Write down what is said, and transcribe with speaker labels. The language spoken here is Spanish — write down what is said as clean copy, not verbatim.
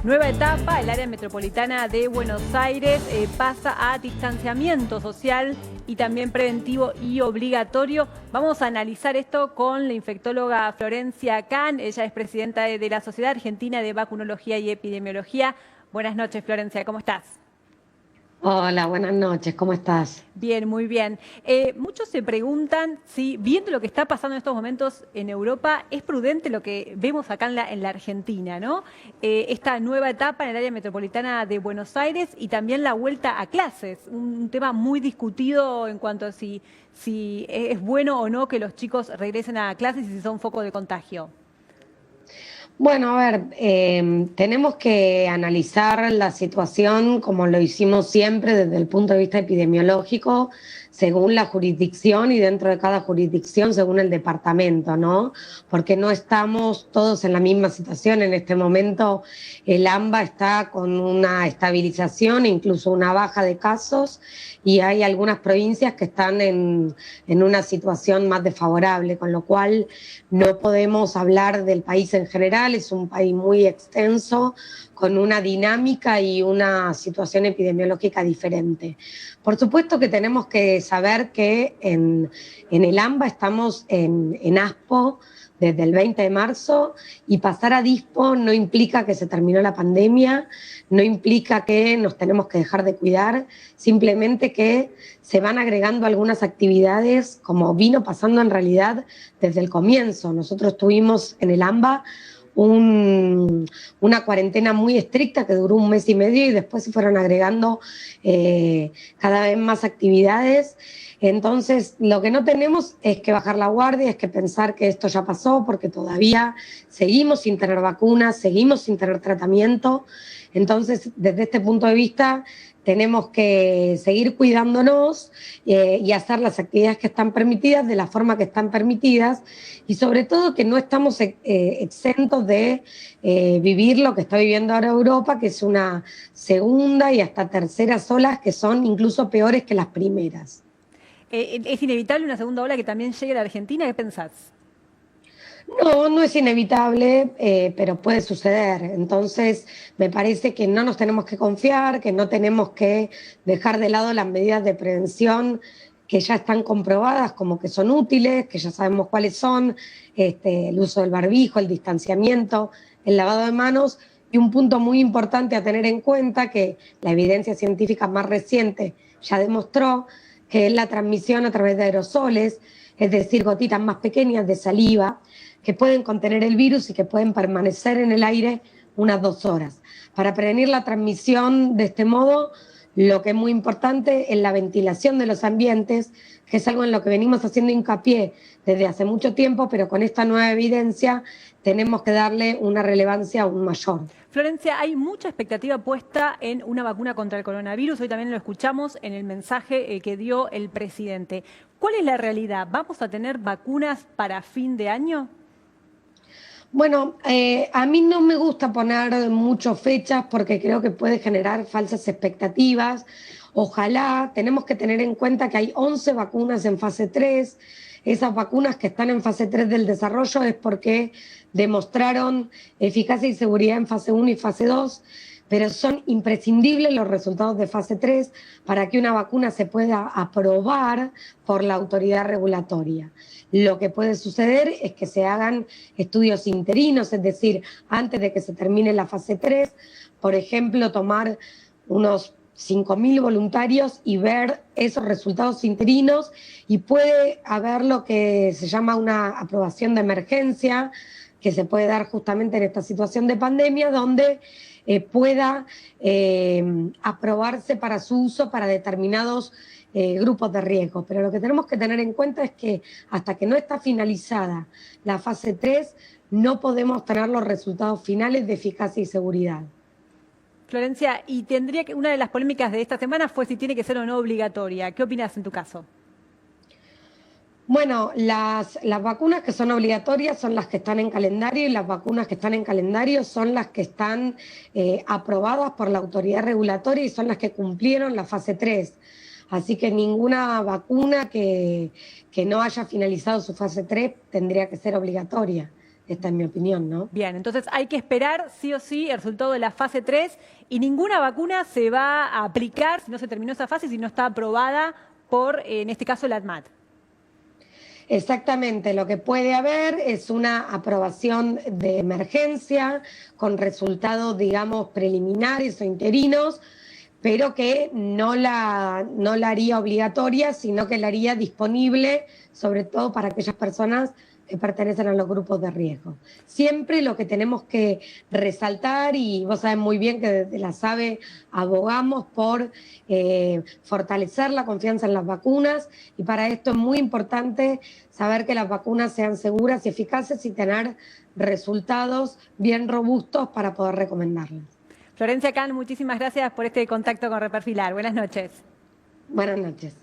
Speaker 1: Nueva etapa, el área metropolitana de Buenos Aires pasa a distanciamiento social y también preventivo y obligatorio. Vamos a analizar esto con la infectóloga Florencia Can. Ella es presidenta de la Sociedad Argentina de Vacunología y Epidemiología. Buenas noches, Florencia, ¿cómo estás?
Speaker 2: Hola, buenas noches, ¿cómo estás?
Speaker 1: Bien, muy bien. Muchos se preguntan si, viendo lo que está pasando en estos momentos en Europa, es prudente lo que vemos acá en la Argentina, ¿no? Esta nueva etapa en el área metropolitana de Buenos Aires y también la vuelta a clases, un tema muy discutido en cuanto a si es bueno o no que los chicos regresen a clases y si son foco de contagio.
Speaker 2: Bueno, a ver, tenemos que analizar la situación como lo hicimos siempre desde el punto de vista epidemiológico, según la jurisdicción y dentro de cada jurisdicción según el departamento, ¿no? Porque no estamos todos en la misma situación. En este momento el AMBA está con una estabilización, incluso una baja de casos, y hay algunas provincias que están en una situación más desfavorable, con lo cual no podemos hablar del país en general. Es un país muy extenso, con una dinámica y una situación epidemiológica diferente. Por supuesto que tenemos que saber que en el AMBA estamos en ASPO desde el 20 de marzo y pasar a DISPO no implica que se terminó la pandemia, no implica que nos tenemos que dejar de cuidar, simplemente que se van agregando algunas actividades como vino pasando en realidad desde el comienzo. Nosotros tuvimos en el AMBA una cuarentena muy estricta que duró un mes y medio y después se fueron agregando cada vez más actividades. Entonces, lo que no tenemos es que bajar la guardia, es que pensar que esto ya pasó, porque todavía seguimos sin tener vacunas, seguimos sin tener tratamiento. Entonces, desde este punto de vista, tenemos que seguir cuidándonos y hacer las actividades que están permitidas de la forma que están permitidas y sobre todo que no estamos exentos de vivir lo que está viviendo ahora Europa, que es una segunda y hasta terceras olas que son incluso peores que las primeras.
Speaker 1: ¿Es inevitable una segunda ola que también llegue a la Argentina? ¿Qué pensás?
Speaker 2: No, no es inevitable, pero puede suceder. Entonces, me parece que no nos tenemos que confiar, que no tenemos que dejar de lado las medidas de prevención que ya están comprobadas como que son útiles, que ya sabemos cuáles son, el uso del barbijo, el distanciamiento, el lavado de manos, y un punto muy importante a tener en cuenta que la evidencia científica más reciente ya demostró que es la transmisión a través de aerosoles, es decir, gotitas más pequeñas de saliva, que pueden contener el virus y que pueden permanecer en el aire unas 2 horas. Para prevenir la transmisión de este modo, lo que es muy importante es la ventilación de los ambientes, que es algo en lo que venimos haciendo hincapié desde hace mucho tiempo, pero con esta nueva evidencia tenemos que darle una relevancia aún mayor.
Speaker 1: Florencia, hay mucha expectativa puesta en una vacuna contra el coronavirus. Hoy también lo escuchamos en el mensaje que dio el presidente. ¿Cuál es la realidad? ¿Vamos a tener vacunas para fin de año?
Speaker 2: Bueno, a mí no me gusta poner muchas fechas porque creo que puede generar falsas expectativas. Ojalá, tenemos que tener en cuenta que hay 11 vacunas en fase 3. Esas vacunas que están en fase 3 del desarrollo es porque demostraron eficacia y seguridad en fase 1 y fase 2, pero son imprescindibles los resultados de fase 3 para que una vacuna se pueda aprobar por la autoridad regulatoria. Lo que puede suceder es que se hagan estudios interinos, es decir, antes de que se termine la fase 3, por ejemplo, tomar unos 5.000 voluntarios y ver esos resultados interinos, y puede haber lo que se llama una aprobación de emergencia, que se puede dar justamente en esta situación de pandemia, donde pueda aprobarse para su uso para determinados grupos de riesgo. Pero lo que tenemos que tener en cuenta es que hasta que no está finalizada la fase 3, no podemos tener los resultados finales de eficacia y seguridad.
Speaker 1: Florencia, y tendría que una de las polémicas de esta semana fue si tiene que ser o no obligatoria. ¿Qué opinas en tu caso?
Speaker 2: Bueno, las vacunas que son obligatorias son las que están en calendario y las vacunas que están en calendario son las que están aprobadas por la autoridad regulatoria y son las que cumplieron la fase 3. Así que ninguna vacuna que no haya finalizado su fase 3 tendría que ser obligatoria. Esta es mi opinión, ¿no?
Speaker 1: Bien, entonces hay que esperar sí o sí el resultado de la fase 3 y ninguna vacuna se va a aplicar si no se terminó esa fase, si no está aprobada por, en este caso, la ANMAT.
Speaker 2: Exactamente, lo que puede haber es una aprobación de emergencia con resultados, digamos, preliminares o interinos, pero que no la haría obligatoria, sino que la haría disponible, sobre todo para aquellas personas que pertenecen a los grupos de riesgo. Siempre lo que tenemos que resaltar, y vos sabés muy bien que desde la SABE abogamos por fortalecer la confianza en las vacunas, y para esto es muy importante saber que las vacunas sean seguras y eficaces y tener resultados bien robustos para poder recomendarlas.
Speaker 1: Florencia Can, muchísimas gracias por este contacto con Reperfilar. Buenas noches.
Speaker 2: Buenas noches.